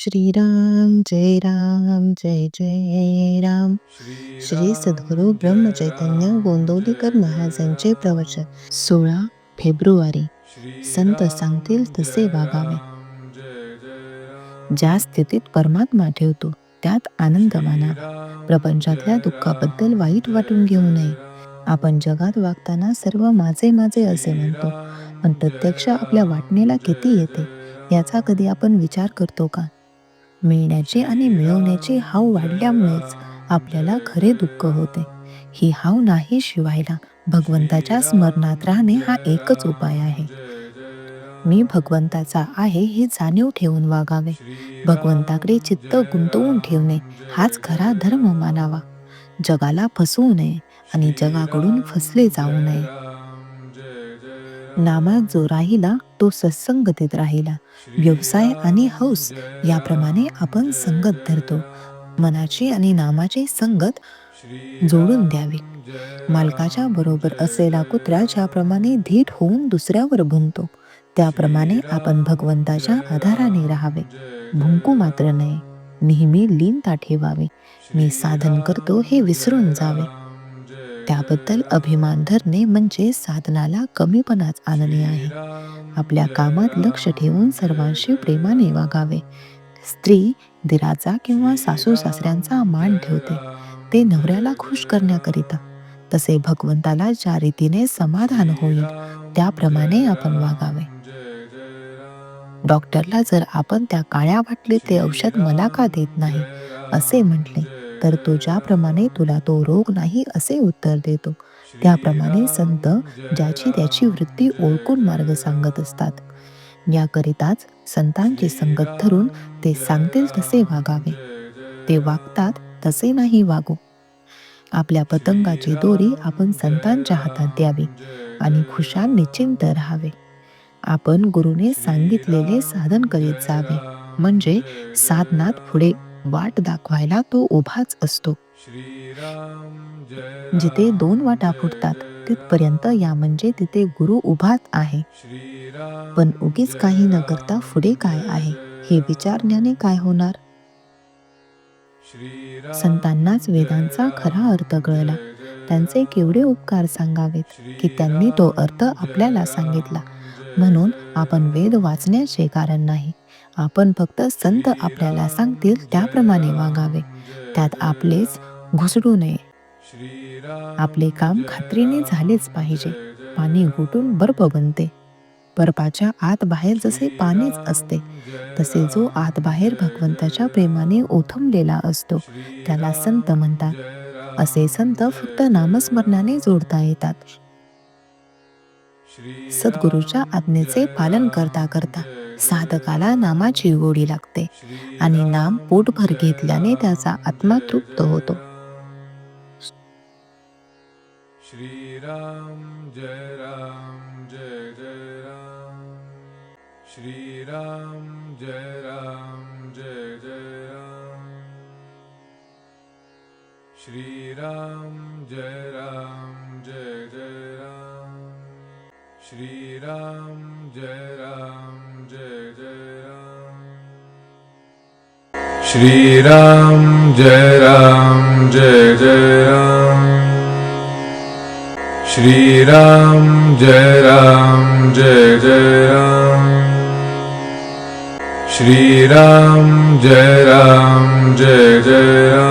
श्रीराम जय राम जय जय राम. श्री सद्गुरु ब्रह्मचैतन्य गोंदवलेकर महाराजांचे प्रवचन 16 फेब्रुवारी. संत सांगतील तसे वागावे. ज्या स्थितीत परमात्मा ठेवतो त्यात आनंद मानावा. प्रपंचातल्या दुःखाबद्दल वाईट वाटून घेऊ नये. आपण जगात वागताना सर्व माझे माझे असे म्हणतो, पण प्रत्यक्ष आपल्या वाटणीला किती येते याचा कधी आपण विचार करतो का? मिळण्याची आणि मिळवण्याची हाव वाढल्यामुळेच आपल्याला खरे दुःख होते. ही हाव नाही शिवायला भगवंताच्या स्मरणात राहणे हा एकच उपाय आहे. मी भगवंताचा आहे हे जाणीव ठेवून वागावे. भगवंताकडे चित्त गुंतवून ठेवणे हाच खरा धर्म मानावा. जगाला फसवू नये आणि जगाकडून फसले जाऊ नये. नामात जो राहिला तो सत्संगतीत राहिला. व्यवसाय आणि हौस याप्रमाणे आपण संगत धरतो. मनाची आणि नामाची संगत जोडून द्यावी. मालकाच्या बरोबर असलेला कुत्रा ज्याप्रमाणे धीट होऊन दुसऱ्यावर भुंकतो त्याप्रमाणे आपण भगवंताच्या आधाराने राहावे. भुंकू मात्र नये. नेहमी लीनता ठेवावी. मी साधन करतो हे विसरून जावे. त्याबद्दल अभिमान धरणे म्हणजे साधनाला कमीपणाच आणणे आहे. आपल्या कामात लक्ष ठेवून सर्वांशी प्रेमाने वागावे. स्त्री दिराचा किंवा सासू सासऱ्यांचा मान ठेवते ते नवऱ्याला खुश करण्याकरिता. तसे भगवंताला ज्या रीतीने समाधान होईल त्याप्रमाणे आपण वागावे. डॉक्टरला जर आपण त्या काळ्या बाटलीतले औषध मला का देत नाही असे म्हटले तर तो ज्याप्रमाणे तुला तो रोग नाही असे उत्तर देतो. त्याप्रमाणे संत ज्याची त्याची वृत्ती ओळखून मार्ग सांगत असतात. याकरिताच संतांची संगत धरून ते सांगतील तसे वागावे. ते वागतात तसे नाही वागू. आपल्या पतंगाची दोरी आपण संतांच्या हातात द्यावी आणि खुशाल निश्चिंत राहावे. आपण गुरुने सांगितलेले साधन करीत जावे म्हणजे साधनात पुढे वाट दाखवायला तो उभाच असतो. जिथे दोन वाटा फुटतात तिथपर्यंत या म्हणजे तिथे गुरु उभाच आहे. पण उगीच काही न करता पुढे काय आहे हे विचारण्याने काय होणार? संतांनाच वेदांचा खरा अर्थ कळला. त्यांचे केवढे उपकार सांगावेत की त्यांनी तो अर्थ आपल्याला सांगितला. म्हणून आपण वेद वाचण्याचे कारण नाही. आपण फक्त संत आपल्याला सांगतील त्याप्रमाणे वागावे. त्यात आपलेच घुसडू नये. आपले काम खात्रीने झालेच पाहिजे. पाणी घुटून बर्फ बनते. बर्फाच्या आत बाहेर जसे पाणीच असते तसे जो आत बाहेर भगवंताच्या प्रेमाने ओथंबलेला असतो त्याला संत म्हणतात. असे संत फक्त नामस्मरणाने जोडता येतात. सद्गुरूच्या आज्ञेचे पालन करता करता साधकाला नामाची गोडी लागते आणि नाम पोटभर घेतल्याने त्याचा आत्मा तृप्त होतो. श्रीराम जय राम जय जय राम. श्रीराम जय राम जय जय राम. श्रीराम जय राम जय जय राम. श्रीराम जय राम जय जय राम. श्रीराम जय राम जय जय राम. श्रीराम जय राम जय जय राम. श्रीराम जय राम जय जय राम.